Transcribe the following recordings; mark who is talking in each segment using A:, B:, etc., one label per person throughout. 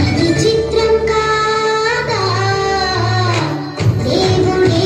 A: ఇది చిత్రం కాదా దేవుడే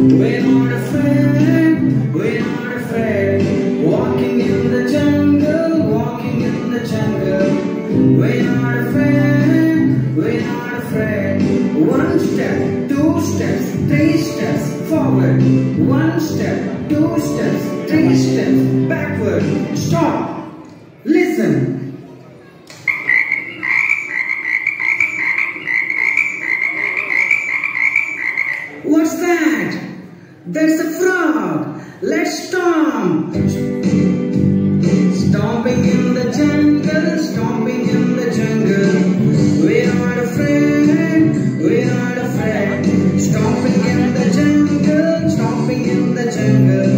A: We're not afraid, we're not afraid. Walking in the jungle, walking in the jungle. We're not afraid, we're not afraid. One step, two steps, three steps forward. One step, two steps, three steps backward. Stop. Listen. What's that? There's a frog. Let's stomp. Stomping in the jungle, stomping in the jungle. We're not afraid, we're not afraid. Stomping in the jungle, stomping in the jungle.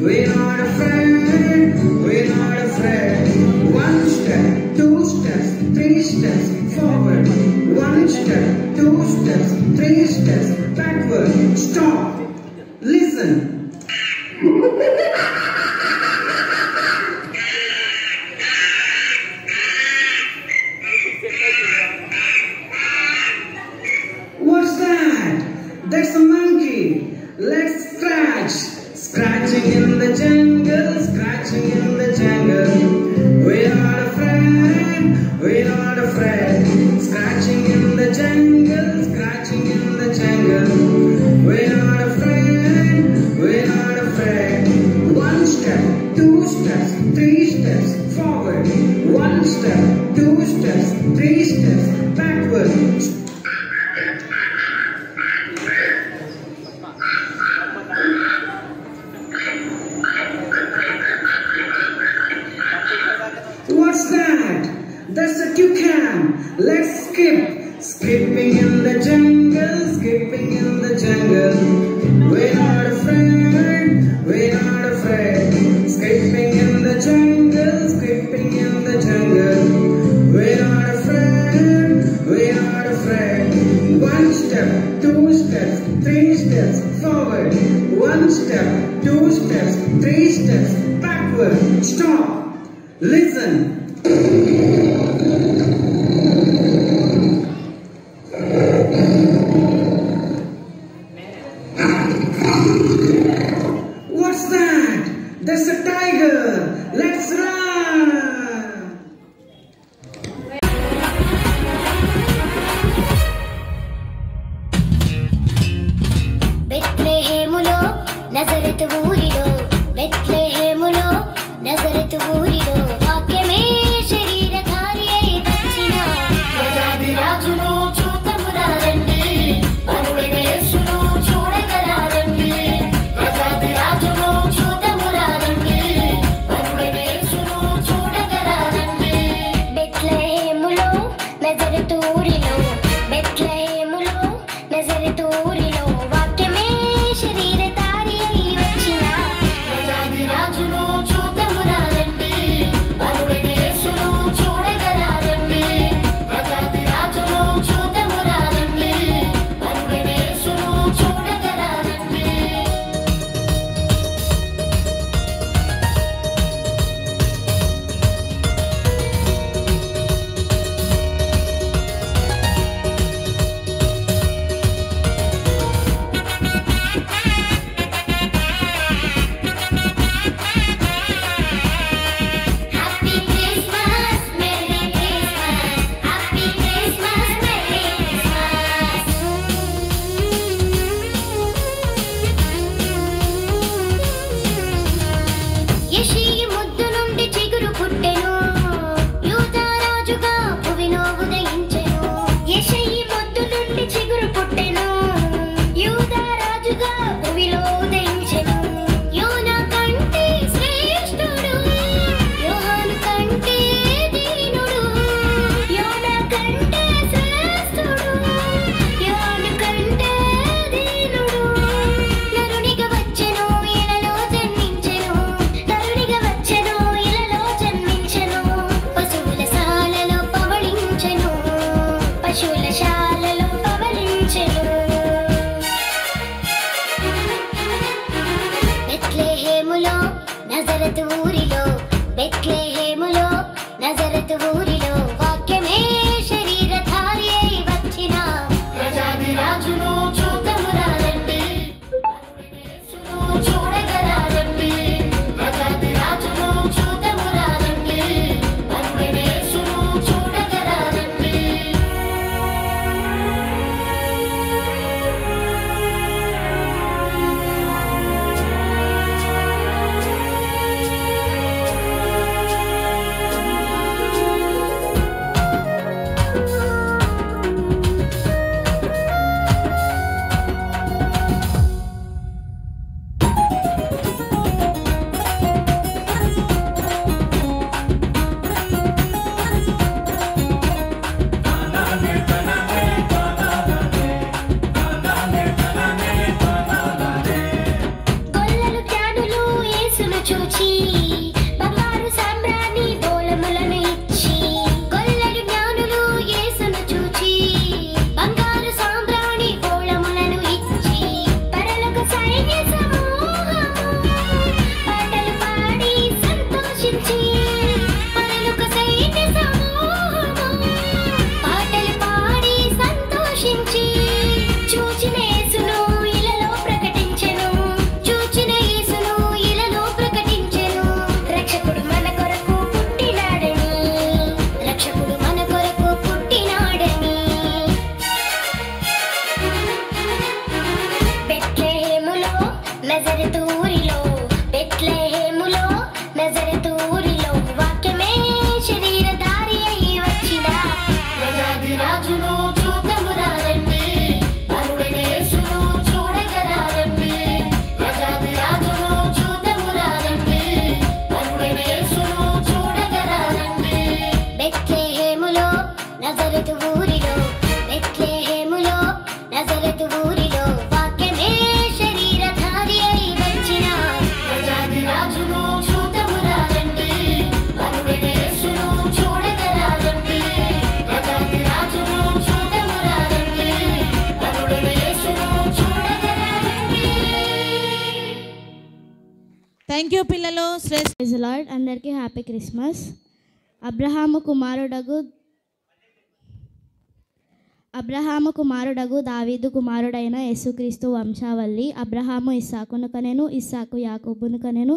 A: We're not afraid, we're not afraid. One step, two steps, three steps forward. One step, two steps, three steps backward. Stop. Listen. What's that? That's a monkey. Let's scratch. Scratching in the jungle, scratching in the jungle. We're not afraid, we're not afraid. Scratching in the jungle, scratching in the jungle. We're not afraid, we're not afraid. One step, two steps, three steps forward. One step, two steps, three steps backward. What's that? That's a toucan. Let's skip. Skipping in the jungle, skipping in the jungle. We're not afraid, we're not afraid. Skipping in the jungle, skipping in the jungle. We're not afraid, we're not afraid. One step, two steps, three steps forward. One step, two steps, three steps backward. Stop. Listen. What's that? That's a tiger. Let's run.
B: బెత్లెహేములో నజరతు ఊరిలో బెత్లెహేములో నజరతు ఊరిలో వాక్యమే శరీరధారి అయి వచ్చిన ప్రజాది రాజును చూతమురారండి పరుడైన యేసును చూడగరారండి ప్రజాది రాజును చూతమురారండి పరుడైన యేసును చూడగరారండి బెత్లెహేములో నజరతు ఊరిలో బెత్లెహేములో నజరతు ఊరిలో వాక్యమే శరీరధారి అయి వచ్చిన ప్రజాది రాజును చూతమురారండి పరుడైన యేసును చూడగరారండి ప్రజాది రాజును చూతమురారండి పరుడైన యేసును చూడగరారండి happy Christmas merry Christmas happy Christmas merry Christmas యెషయి ముద్దు నుండి చిగురు పుట్టెను యూదా రాజుగా భువిలో ఉదయించెను యెషయి ముద్దు నుండి చిగురు పుట్టెను యూదా రాజుగా భువిలో ఉదయించెను యోనా కంటే శ్రేష్ఠుడు యోహాను కంటే దీనుడు యోనా కంటే శ్రేష్ఠుడు యోహాను కంటే దీనుడు నరునిగా వచ్చెను ఇలలో జన్మించెను నరునిగా వచ్చెను ఇలలో జన్మించెను పశువుల శాలలో పవళించెను పశువుల శాలలో పవళించెను బెత్లెహేములో నజరతు ఊరిలో బెత్లెహేములో నజరతు ఊరిలో వాక్యమే శరీరధారి అయి వచ్చిన ప్రజాది రాజును చూతమురారండి రాజును చూతమురారండి అరుడనేసును చూడగరారండి రాజాది రాజును చూతమురారండి అరుడనేసును చూడగరారండి బెత్లెహేములో నజరతు ఊరిలో బెత్లెహేములో నజరతు ఊరిలో వాక్యమే శరీరధారి అయి వచ్చిన రాజాది రాజును చూతమురారండి అరుడనేసును చూడగరారండి రాజాది రాజును చూతమురారండి అరుడనేసును చూడగరారండి.
C: థ్యాంక్ యూ పిల్లలు.
D: Praise Lord. అందరికీ హ్యాపీ క్రిస్మస్. అబ్రహాము కుమారుడగు దావీదు కుమారుడైన యేసుక్రీస్తు వంశావళి. అబ్రహాము ఇస్సాకును కనెను, ఇస్సాకు యాకోబును కనెను,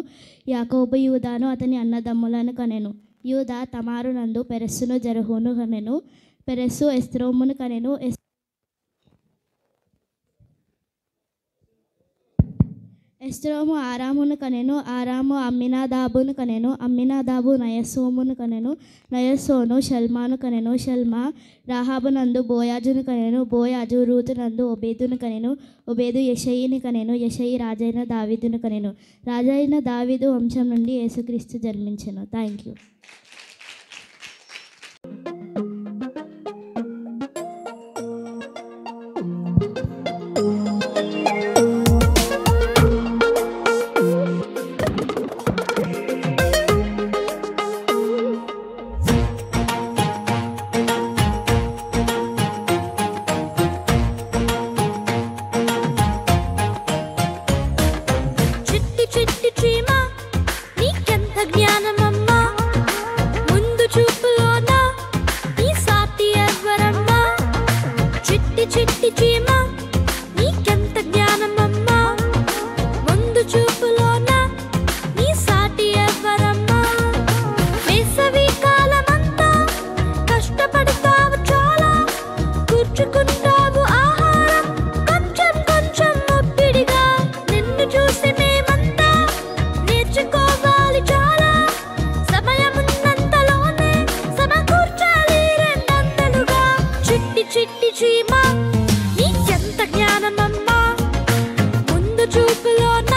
D: యాకోబు యూదాను అతని అన్నదమ్ములను కనెను. యూదా తమారు నందు పెరెస్సును జెరహును కనెను, పెరెస్సు ఎస్రోమును కనెను, ఎస్రోము ఆరామును కనెను, ఆరాము అమ్మినాదాబును కనెను, అమ్మినాదాబు నయస్సోమును కనెను, నయస్సోను షల్మాను కనెను, షల్మా రాహాబు నందు బోయాజును కనెను, బోయాజు రూతు నందు ఒబేదును కనెను, ఒబేదు యెషయిని కనెను, యెషయి రాజైన దావీదును కనెను. రాజైన దావీదు వంశం నుండి యేసుక్రీస్తు జన్మించెను. Thank you.
E: చిట్టి చిట్టి చీమ నీకెంత జ్ఞానమమ్మా, ముందు చూపులోన నీ సాటి ఎవ్వరమ్మా. చిట్టి చిట్టి చీమ నీకెంత జ్ఞానమమ్మా, ముందు చూపులోన నీ సాటి ఎవ్వరమ్మా. వేసవి కాలమంతా కష్టపడతావు చాలా, కూర్చుకుంటావు ఆహారం కొంచెం కొంచెం ఒప్పిడిగా. నిన్ను చూసి మేమంతా నేర్చుకోవాలి చాలా, సమయమున్నంతలోనే సమకూర్చాలి రెండంతలుగా. చిట్టి చిట్టి చీమ నీకెంత జ్ఞానమమ్మా, ముందు చూపులోన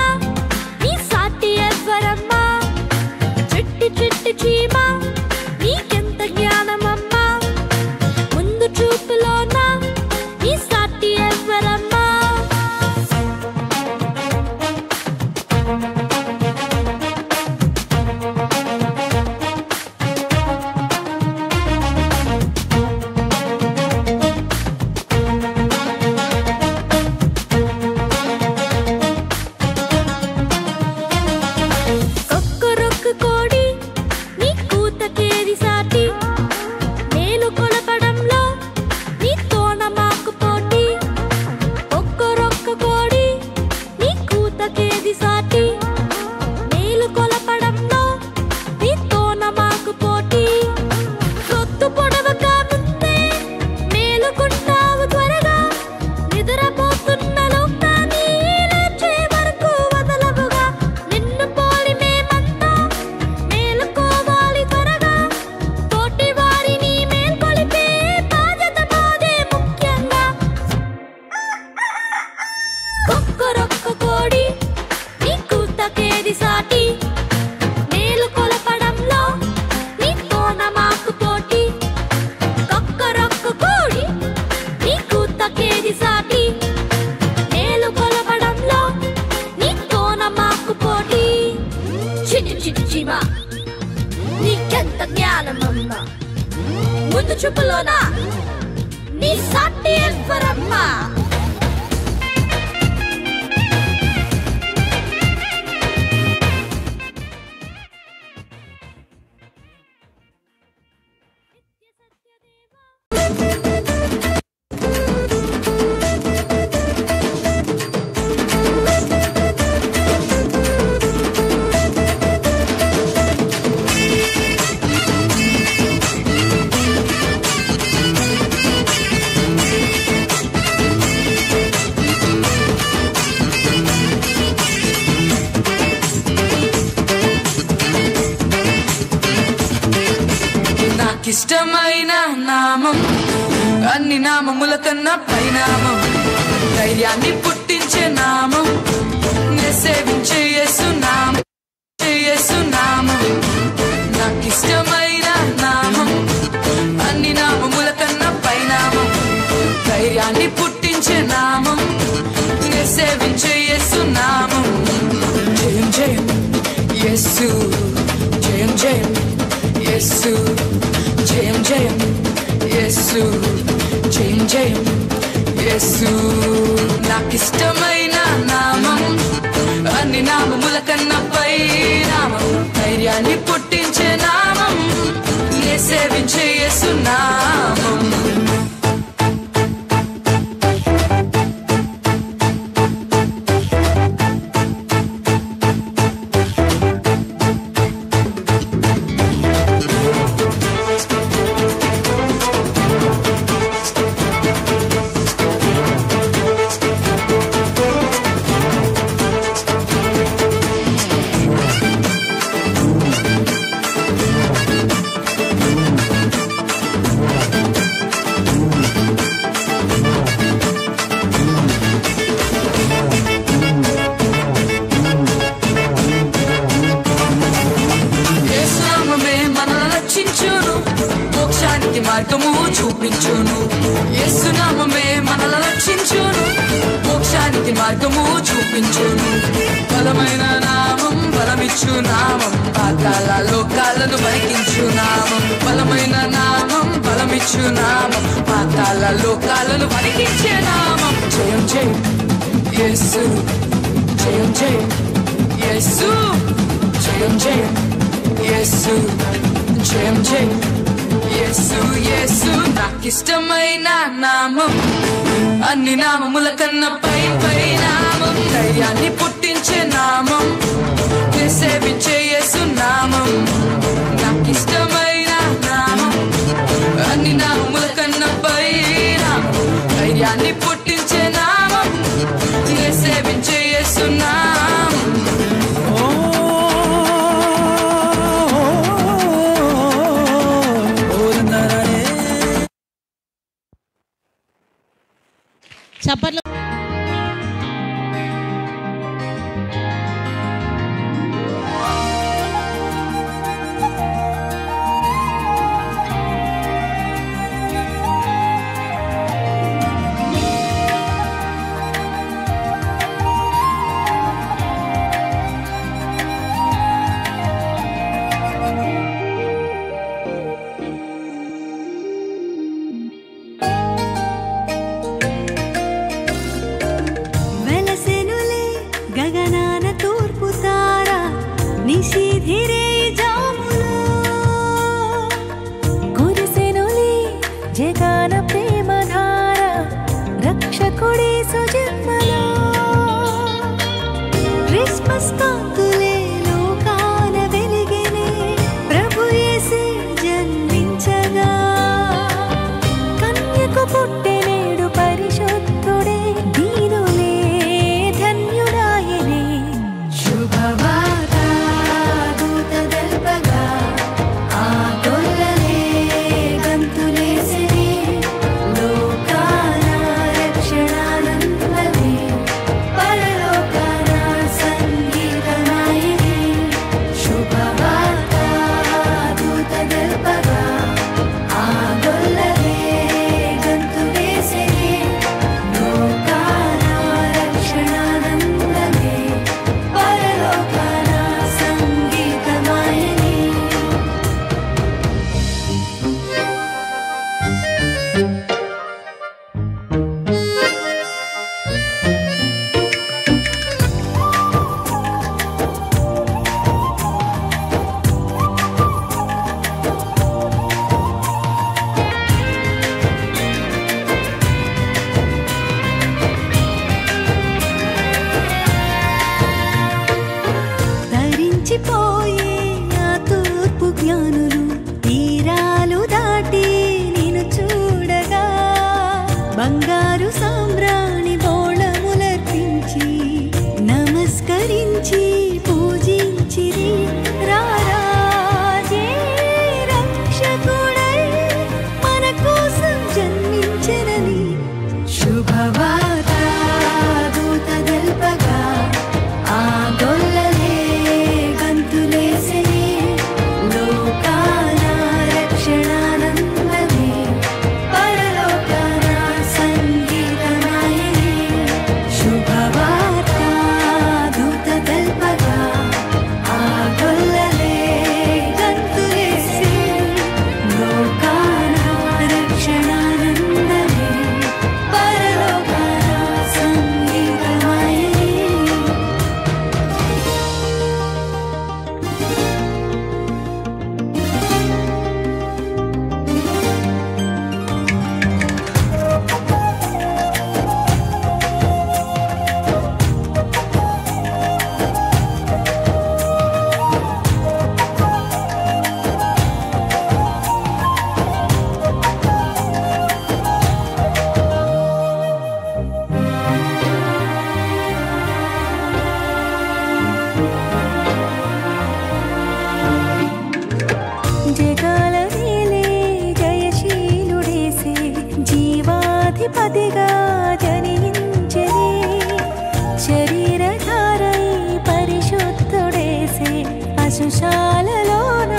E: నీ సాటి ఎవ్వరమ్మా. చిట్టి చిట్టి చీమ నీకెంత జ్ఞానమమ్మా, ముందు చూపులోన నీ సాటి ఎవ్వరమ్మా. కొక్కరొక్క కోడి నీ కూతకేది సాటి, మేలు కొలపడంలో నీ తోన మాకు పోటీ. ఒక్కరొక్క కోడి నీ కూతకేది సాటి, మేలు కొలపడంలో నీ తోన మాకు పోటీ. రొత్తు పొడవక ముందే మేలుకుంటావు త్వరగా, నిద్రపోతున్న లోకాన్ని లేచే వరకు వదలవుగా. నిన్ను పోలి మేమంతా మేలుకోవాలి త్వరగా, తోటి వారిని మేల్కొలిపే బాధ్యత మాదే ముఖ్యంగా. ఒక్కరొక్క కోడి నీ కూతకేది సాటి, మేలు కొలపడంలో నీ తోన మాకు పోటీ. ఒక్కరొక్క కోడి నీ కూతకేది సాటి, మేలు కొలపడంలో నీ తోన మాకు పోటీ. చిట్టి చిట్టి చీమ నీకెంత జ్ఞానమమ్మా, ముందు చూపులోన నీ సాటి ఎవ్వరమ్మా.
F: నాకిష్టమైన నామం అన్ని నామముల కన్నా పైనామం, ధైర్యాన్ని పుట్టించే నామం, సేవించే యేసు నామం, యేసు నామం నాకిష్టమైన నామం, అన్ని నామముల కన్నా పైనామం, ధైర్యాన్ని పుట్టించే నామం, సేవించే యేసు నామం. జయం జయం యేసు, జయం జయం యేసు, జయం జయం యేసు, జయం జయం యేసు నాకిష్టమైన నామం, అన్ని నామముల కన్నా పై నామం, ధైర్యాన్ని పుట్టించే నామం, సేవించే యేసు నామం. మార్గము చూపించును, యేసు నామమే మనల రక్షించును, మోక్షానికి మార్గము చూపించును. బలమైన నామం, బలమిచ్చు నామం, పాతాళ లోకాలను వణికించు నామం, బలమైన నామం, బలమిచ్చు నామం, పాతాళ లోకాలను వణికించే నామం. జయం జయం యేసు, జయం జయం యేసు, జయం జయం యేసు, జయం జయం యేసు, యేసు నాకిష్టమైన నామం, అన్ని నామముల కన్నా పై పై నామం, ధైర్యాన్ని పుట్టించే నామం, సేవించే యేసు నామం నాకిష్టమైన నామం, అన్ని నామముల కన్నా పై నామం, ధైర్యాన్ని పుట్టించే నామం, సేవించే యేసు నామం.
C: చప్పట్లు.
E: రక్షకుడై మన కోసం జన్మించ
G: అధిపతిగా జనించెనే శరీరధారై పరిశుద్ధుడేసే పశుశాలలోన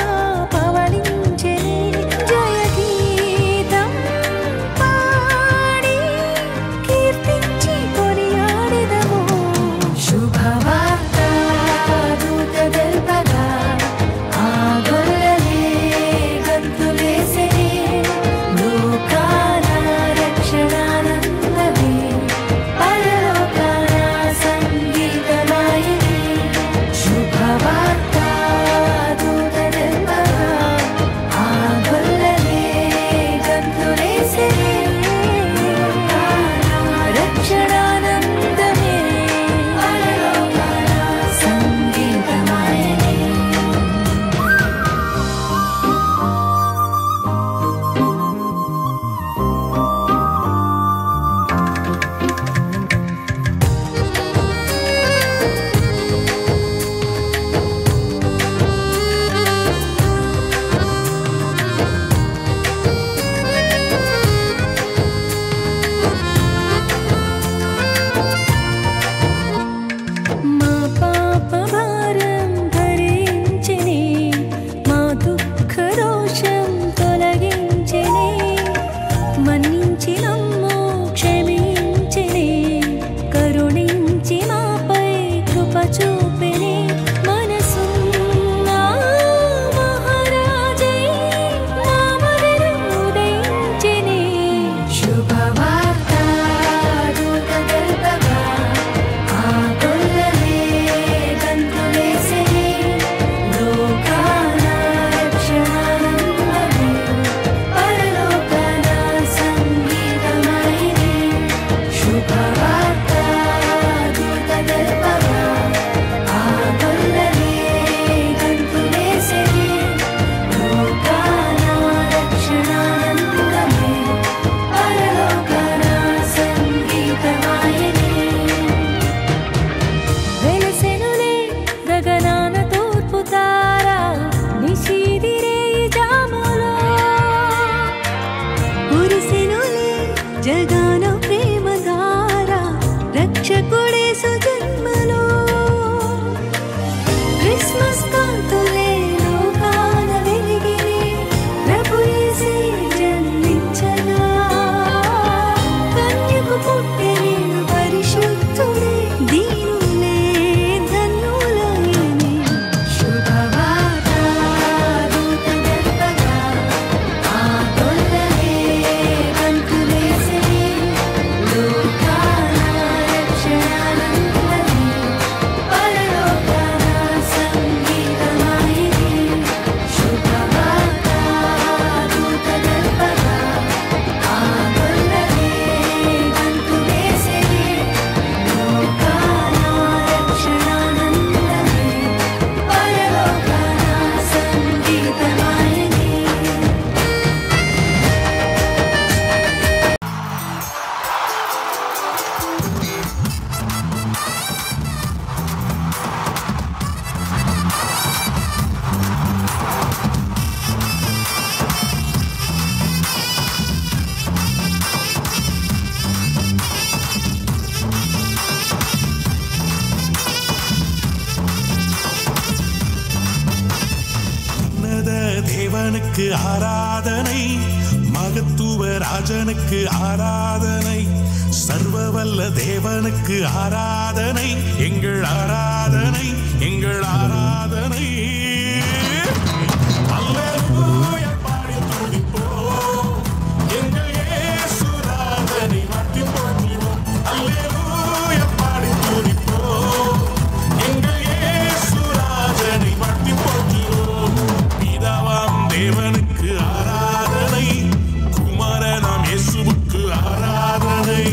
G: పవళించెనే జయగీతం పాడి కీర్తించి కొనియాడెదము శుభవార్త దూత తెల్పగా ఆ గొల్లలే గంతులేసెనే లోకాల రక్షణానందమే పరలోకాల సంగీతమాయనే శుభవార్త దూత తెల్పగా ఆ గొల్లలే గంతులేసెనే రక్షణానందమే పరలోకాల సంగీతమాయనే మా పాప భారం ధరించెనే మా దుఃఖ రోషం తొలగించెనే మన్నించి నమ్ము క్షమించెనే కరుణించి మాపై కృప చూపెనే మనసున్న మహారాజై మా మొదలు ఉదయించెనే శుభవార్త దూత తెల్పగా ఆ గొల్లలే గంతులేసెనే లోకాల రక్షణానందమే పరలోకాల సంగీతమాయనే శుభవార్త దూత తెల్పగా ఆ గొల్లలే గంతులేసెనే లోకాల రక్షణానందమే పరలోకాల సంగీతమాయనే వెలసెనులే గగనాన తూర్పు తార నిశీదిరే జాములో కురిసెనులే జగాన ప్రేమధార రక్షకుడే సుజన్మలో క్రిస్మస్ కాంతులే లోకాన వెలిగినే ప్రభు యేసే జన్మించగా కన్యకు పుట్టెనేను పరిశుద్ధుడే దీనులే ధన్యులైనే శుభవార్త దూత తెల్పగా ఆ గొల్లలే గంతులేసెనే లోకాల రక్షణానందమే పరలోకాల సంగీతమాయనే శుభవార్త దూత తెల్పగా ఆ గొల్లలే గంతులేసెనే లోకాల రక్షణానందమే పరలోకాల సంగీతమాయనే
H: உன்னத தேவனுக்கு ஆராதனை மகத்துவ ராஜனுக்கு ஆராதனை சர்வவல்ல தேவனுக்கு ஆராதனை எங்கள் ஆராதனை எங்கள் ஆராதனை அல்லேலூயா பாடி துதிப்போம் எங்கள் இயேசுநாதனை வாழ்த்தி போற்றுவோம் அல்லேலூயா பாடி துதிப்போம் எங்கள் இயேசுராஜனை வாழ்த்தி போற்றுவோம் பிதாவாம் தேவனுக்கு ஆராதனை குமாரனாம் இயேசுவுக்கு ஆராதனை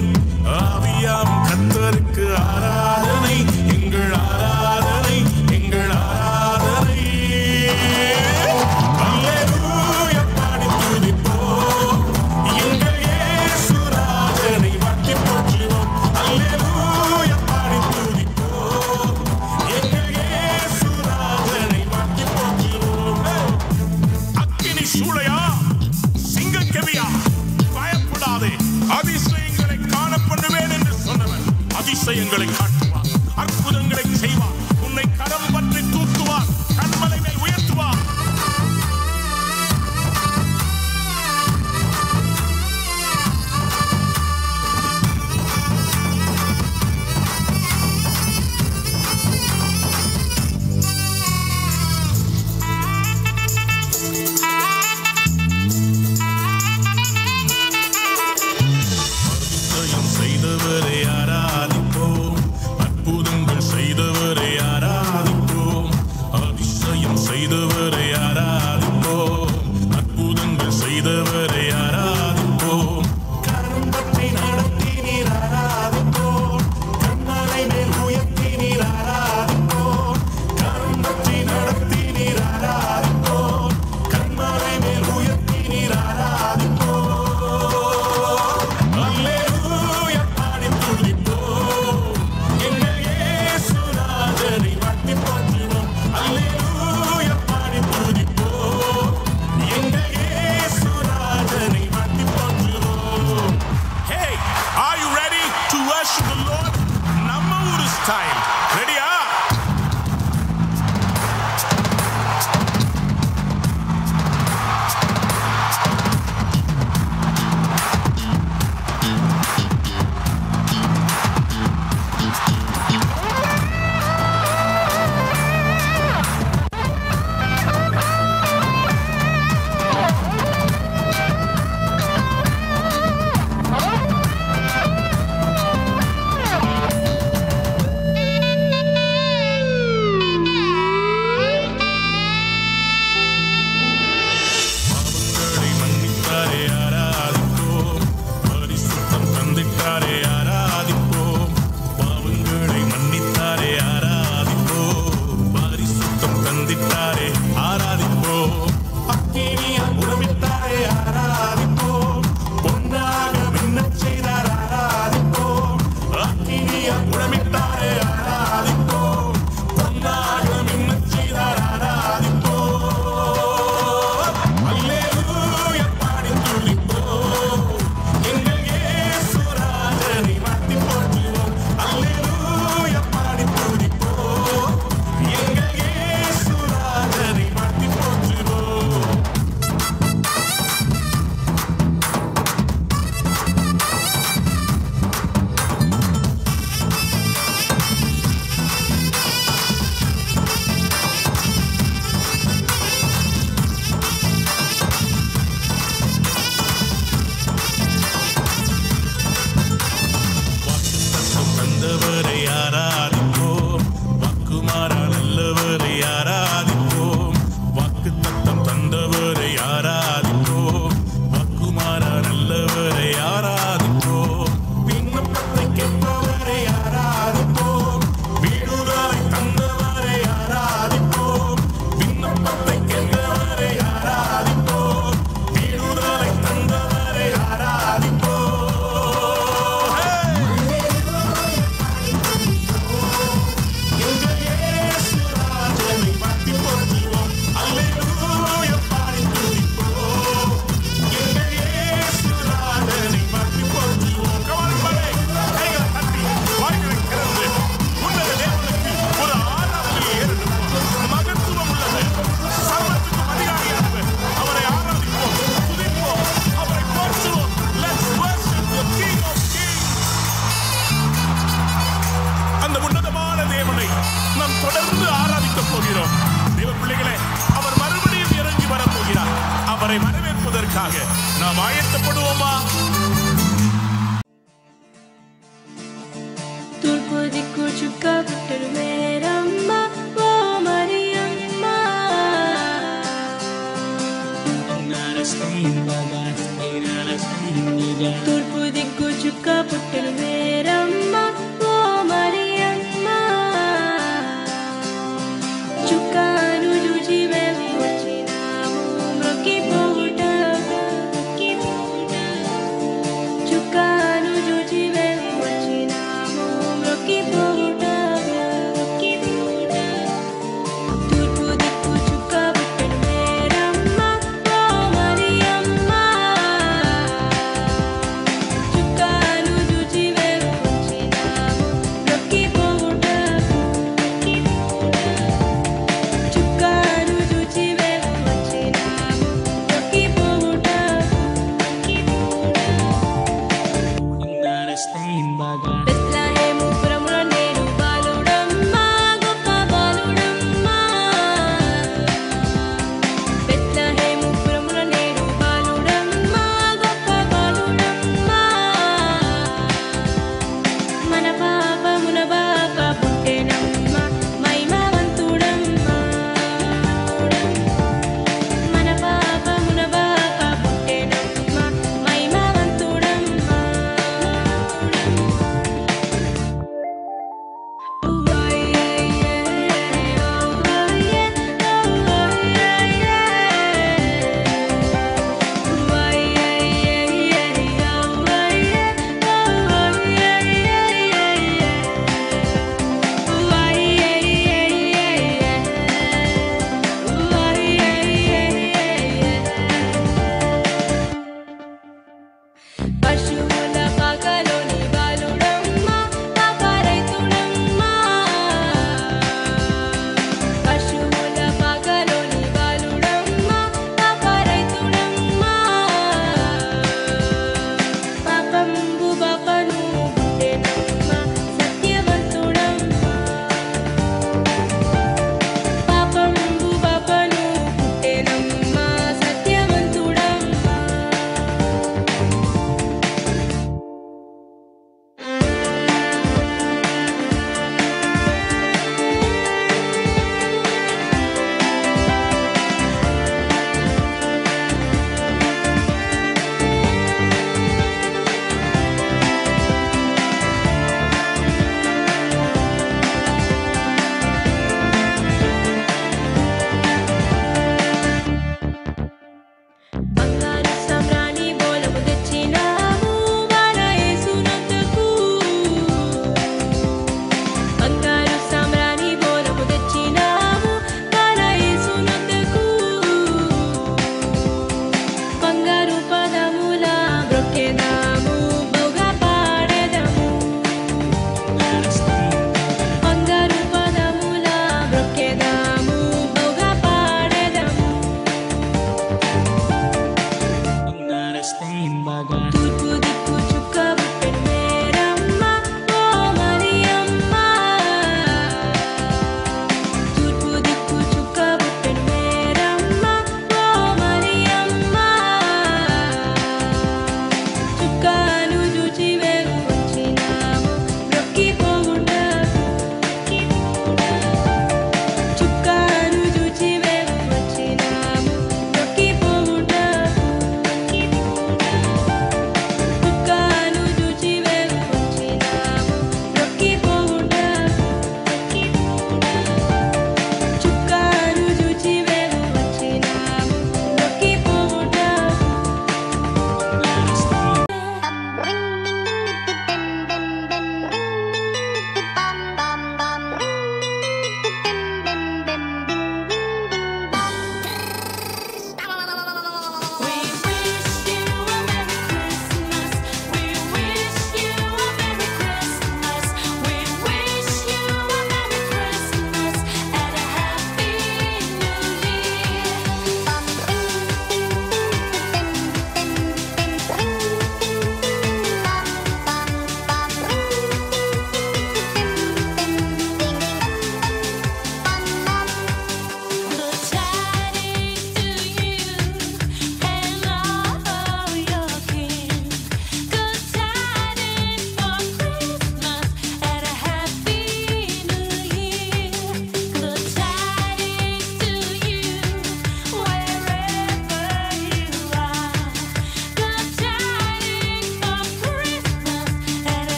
H: ஆவியாம் கர்த்தருக்கு ஆராதனை எங்கள் ஆராதனை எங்கள் ஆராதனை அதிசயங்களை காட்டுவார், அற்புதங்களை செய்வார், உன்னை கரம் பற்றி தூக்குவார், கண்மலை மேல் உயர்த்துவார். செய்தவரை ஆராதிப்போம், அற்புதங்கள் செய்தவரை ஆராதிப்போம், அதிசயம் செய்தவரை ஆராதிப்போம், அற்புதங்கள் செய்தவரை ஆராதிப்போம், கரம் பற்றி நடத்தி நீர் ஆராதிப்போம், கண்மலை மேல் உயர்த்தி நீர் ஆராதிப்போம், கரம் பற்றி நடத்தி நீர் ஆராதிப்போம், கண்மலை மேல் உயர்த்தி நீர் ஆராதிப்போம். Time. Ready up? அவரை வரவேற்பதற்காக நாம் ஆயத்தப்படுவோமா?
G: తూర్పు దిక్కు చుక్క పుట్టడు మేరమ్మ ఓ మరియమ్మ తూర్పు దిక్కు చుక్క పుట్టడు మేరమ్మ ఓ మరియమ్మ చుక్కను చూచి మేము వచ్చినాము మ్రొక్కిపోవుట చుక్కను చూచి మేము వచ్చినాము మ్రొక్కిపోవుట తూర్పు దిక్కు చుక్క పుట్టడు మేరమ్మ ఓ మరియమ్మ చుక్కను చూచి మేము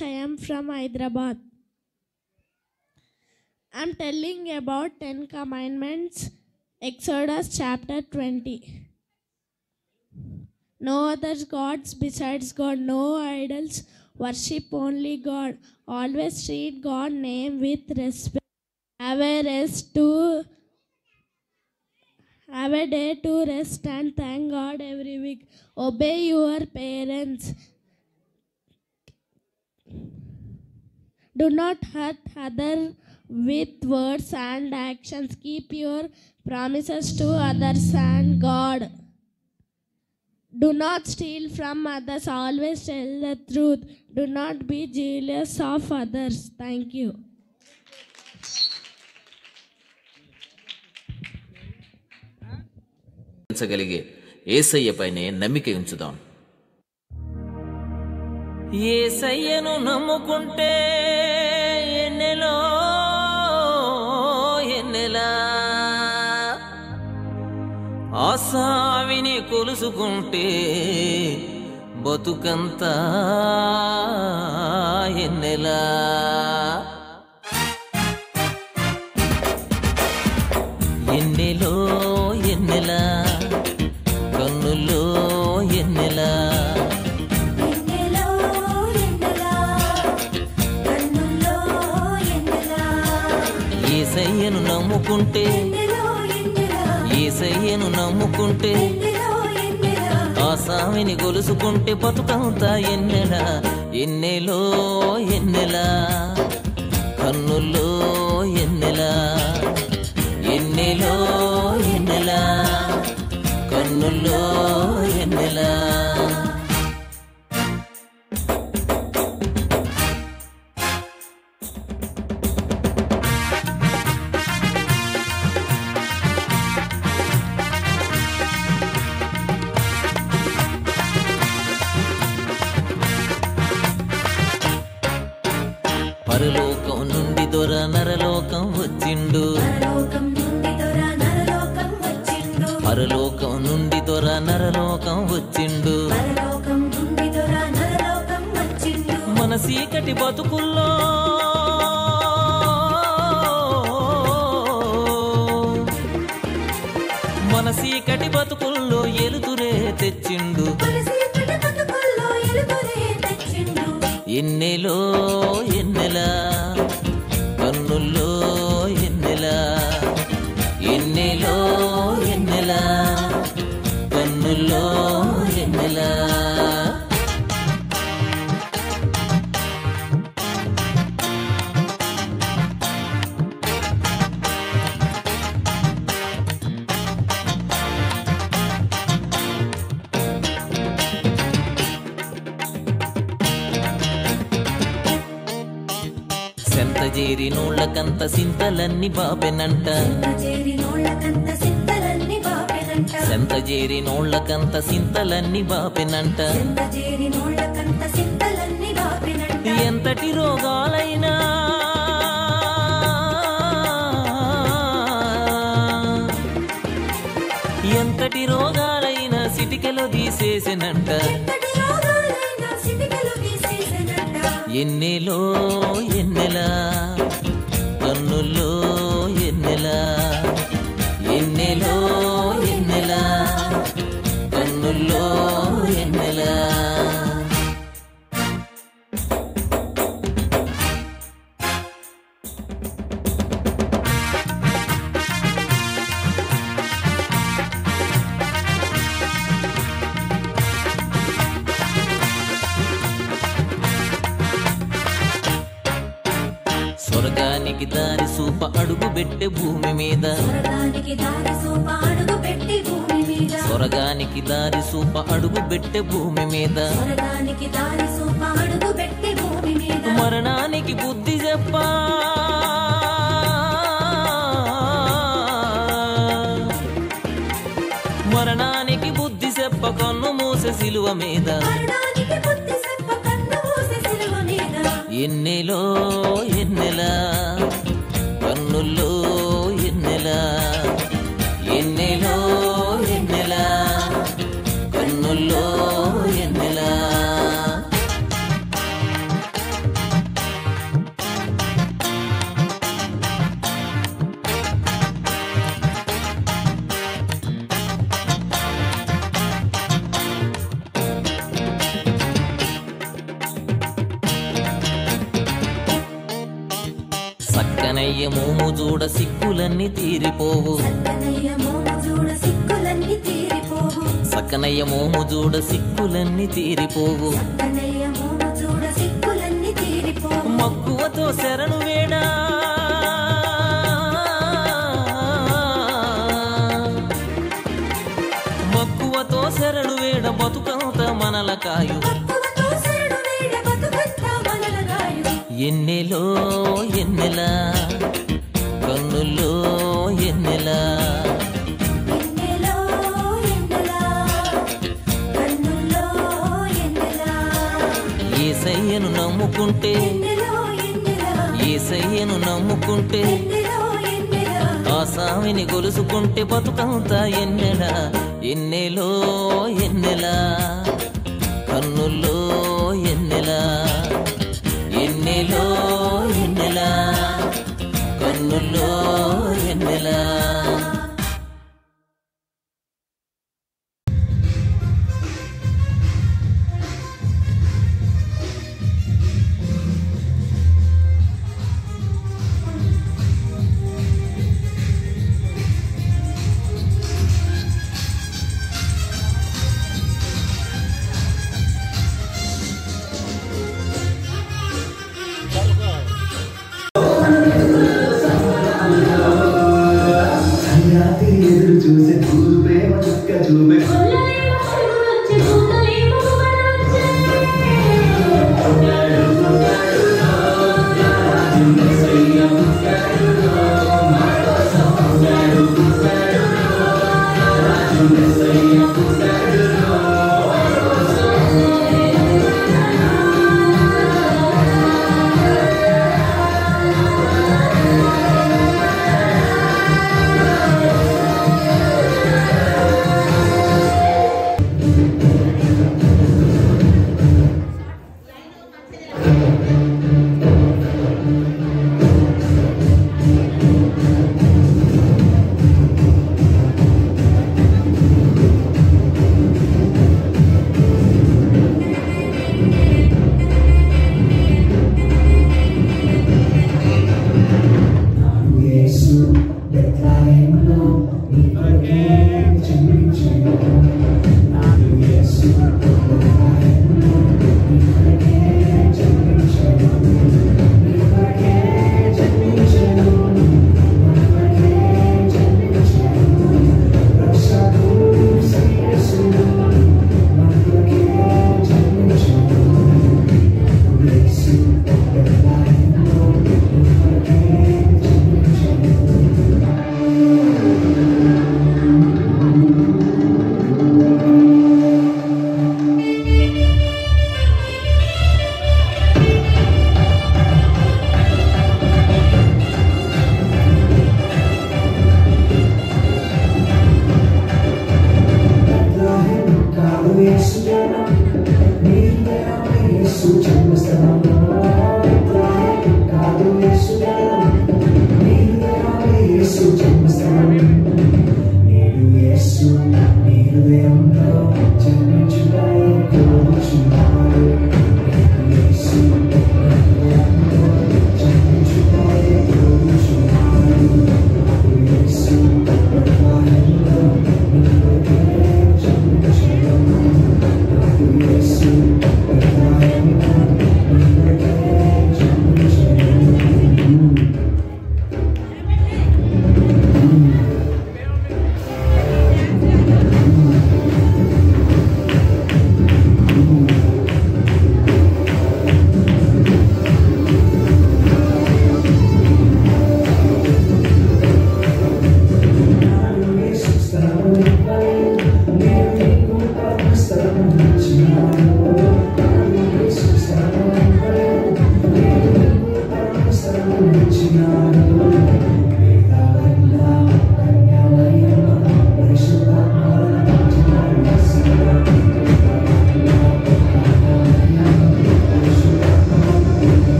D: I am from Hyderabad. I am telling about 10 commandments. Exodus chapter 20. No other gods besides God, no idols, worship only God. Always treat God's name with respect. Have a day to rest and thank God every week. Obey your parents. Do not hurt others with words and actions. Keep your promises to others and God. Do not steal from others. Always tell the truth. Do not be jealous of others. Thank you.
I: యేసయ్యపైనే నమ్మిక ఉంచుదాం. యేసయ్యను నమ్ముకుంటే ఎన్నెలో ఎన్నెలా ఆసావిని కొలుసుకుంటే బతుకంతా ఎన్నెలా ఎన్నెలో ఎన్నెలా కన్నుల్లో ఎన్నెలా యేసయ్యను నమ్ముకుంటే యేసయ్యను నమ్ముకుంటే ఆసామిని గొలుసుకుంటే బతుకంతా ఎన్నెలా ఎన్నెలో ఎన్నెలా కన్నుల్లో ఎన్నెలా ఎన్నెలో ఎన్నెలా కన్నుల్లో ఎన్నెలా పరలోకం నుండి దొర నరలోకం వచ్చిండు పరలోకం నుండి దొర నరలోకం వచ్చిండు మన చీకటి బతుకుల్లో మన చీకటి బతుకుల్లో ఎలుతురే తెచ్చిండు ఎన్నెలో ఎన్నెలా కన్నుల్లో ఎన్నెలా ఎన్నెలో ఎన్నెలా కన్నుల్లో ఎన్నెలా సెంతజేరి నోళ్ళకంత సింతలన్నీ బాపెనంట సెంతజేరి నోళ్ళకంత సింతలన్నీ బాపెనంట ఎంతటి రోగాలైనా ఎంతటి రోగాలైనా సిటికలో తీసేసినంట ఎన్నెలో ఎన్నెలా కన్నుల్లో ఎన్నెలా ఎన్నెలో ఎన్నెలా కన్నుల్లో ఎన్నెలా స్వర్గానికి దారి సూప అడుగు పెట్టే భూమి మీద స్వర్గానికి దారి సూప అడుగు పెట్టే భూమి మీద మరణానికి బుద్ధి చెప్పా మరణానికి బుద్ధి చెప్ప కన్ను మూసే సిలువ మీద ఎన్నెలో ఎన్నెలా కన్నుల్లో ఎన్నెలా ఎన్నెలో ఎన్నెలా కన్నుల్లో ఎన్నెలా సక్కనయ్య మోము చూడ సిక్కులన్నీ తీరిపోవు సక్కనయ్య మోము చూడ సిక్కులన్నీ తీరిపోవు మక్కువతో శరణు వేడా మక్కువతో శరణు వేడ బతుకంత మనల కాయు ఎన్నెలో ఎన్నెలా కన్నుల్లో ఎన్నెలా యేసయ్యను నమ్ముకుంటే యేసయ్యను నమ్ముకుంటే ఆ స్వామిని గొలుసుకుంటే బతుకంతా ఎన్నెలా ఎన్నెలో ఎన్నెలా కన్నుల్లో ఎన్నెలా ఎన్నెలో ఎన్నెలా కన్నుల్లో ఎన్నెలా
A: చూసే చూపే చుక్క చూపే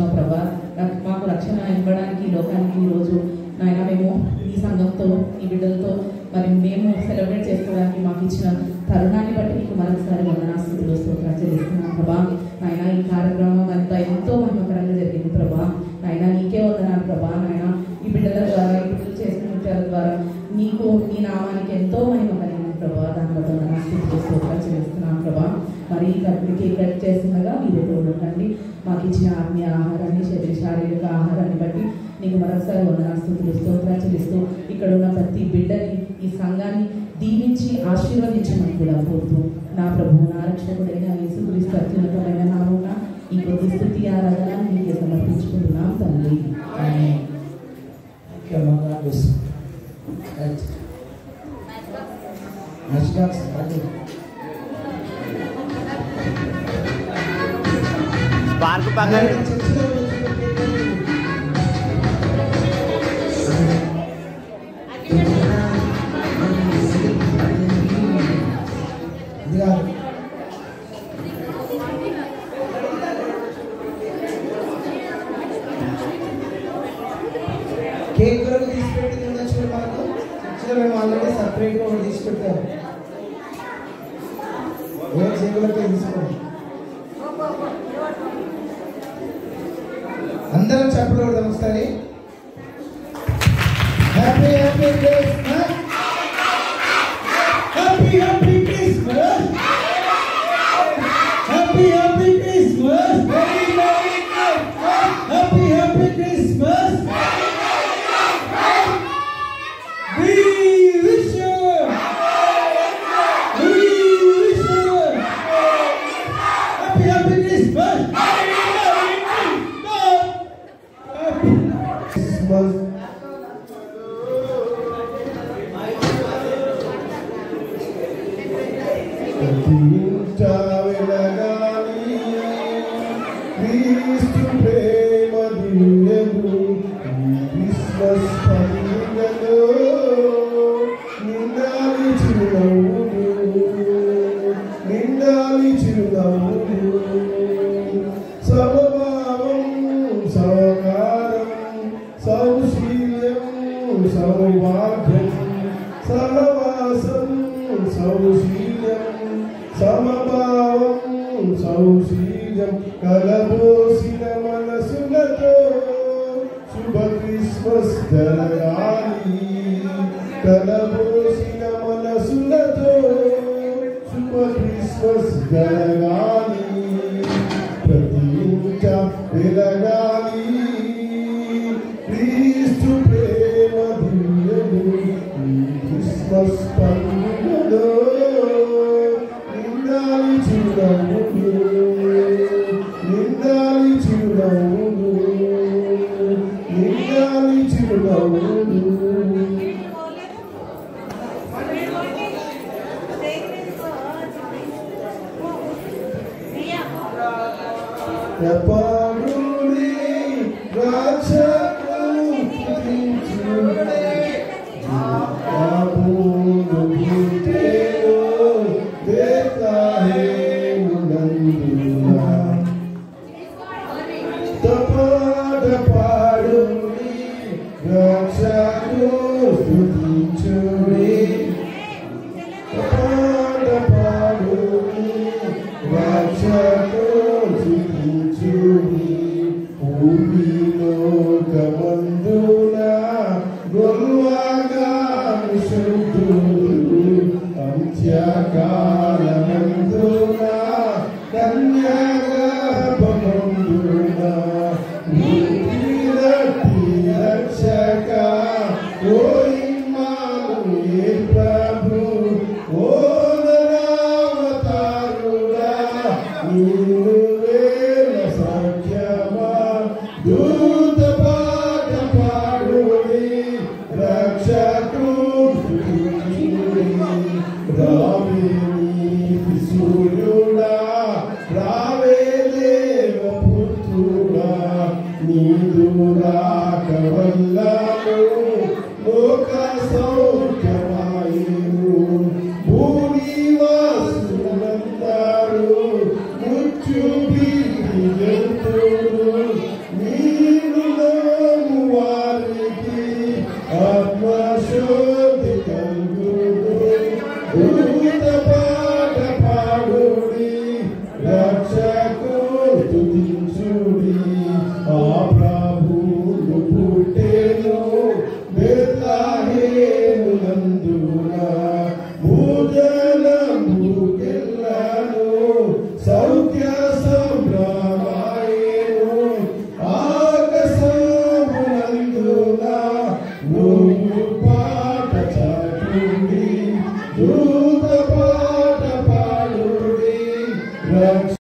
J: ఇచ్చినావు ప్రభా. మాకు రక్షణ ఇవ్వడానికి ఈ లోకానికి ఈరోజు నాయన మేము ఈ సంఘంతో ఈ బిడ్డలతో మరి మేము సెలబ్రేట్ చేసుకోవడానికి మాకు ఇచ్చిన తరుణాన్ని బట్టి నీకు మరొకసారి వందనాస్తుతులు స్తోత్రాలు చెల్లిస్తున్నాం ప్రభా. నాయన ఈ కార్యక్రమం అంతా ఎంతో మహిమకరంగా జరిగింది ప్రభా. నాయన నీకే వందనాలు ప్రభా. నాయన ఈ బిడ్డల ద్వారా ఈ బిడ్డలు చేసిన నృత్యాల ద్వారా నీకు నీ నామానికి ఎంతో మహిమ కలిగింది ప్రభా. దాని బట్టి వందనాస్తుతులు స్తోత్రాలు చెల్లిస్తున్నాం ప్రభా. మరి ఈ కట్ చేస్తుండగా మీరే తోడుండండి. మాకు ఇచ్చిన ఆత్మీయ ఆహారాన్ని శారీరక ఆహారాన్ని బట్టి నీకు మరొకసారి వందనాస్తుతులు స్తోత్రాలు చెల్లిస్తూ ఇక్కడ ఉన్న ప్రతి బిడ్డని ఈ సంఘాన్ని దీవించి ఆశీర్వదించమని కూడా కోరుతూ నా ప్రభు నా రక్షకుడైన యేసుక్రీస్తు అత్యున్నతమైన నామమున ఈ కొద్ది స్తుతి ఆరాధన నీకే సమర్పించుకుంటున్నాం తండ్రి. ఆమేన్.
K: పార్క్ పక్కన
A: కేక్ కొరకు తీసుపెట్టి వచ్చిన మనకు చర్చిలో మేము ఆల్రెడీ సపరేట్గా ఒకటి తీసుపెట్టాము. ఏ చేతులతో తీసుకోండి. అందరం చెప్పలు కొడదాం ఒకసారి. Happy happy Christmas, happy happy Christmas, happy happy Christmas, very very Christmas, happy happy Christmas. We wish you, we wish you happy happy Christmas, happy Christmas. Cristo prema దివ్యము క్రిస్మస్ పండుగలో నిండాలి చిరునవ్వులు సమభావం సహకారం సౌశీల్యం సౌభాగ్యం సహవాసం సౌశీల్యం సమభావం సౌశీల్యం కలబోసిన మనసులతో శుభ క్రిస్మస్ జరగాలి. కలబోసిన మనసులతో శుభ క్రిస్మస్ జరగాలి. ప్రతి ఇంట వెలగాలి క్రీస్తు ప్రేమ దివ్యము క్రిస్మస్ పండుగలో నిండాలి చిరునవ్వులు, నిండాలి చిరునవ్వులు, నిండాలి చిరునవ్వులు. ఎపాడుని రాజకు స్తుతించుడే ఆబోను భూతేలో దేతాహే మునందునా తపాడుని రాజకు స్తుతించుడే తపాడుని రాజకు భూమిలోకమందున గొల్వాగా శుద్ధులు అంత్యకాలమందున కన్యాగర్భమందున భూమిరటి రక్షక ఓ ఇమ్మానుయేల్ ప్రభు ఓ నరావతారుడా నిన్ను దూత పాట పాడుడి రక్షకు రావే నీతి సూర్యుడా రావే దేవ పుత్రుడా నీ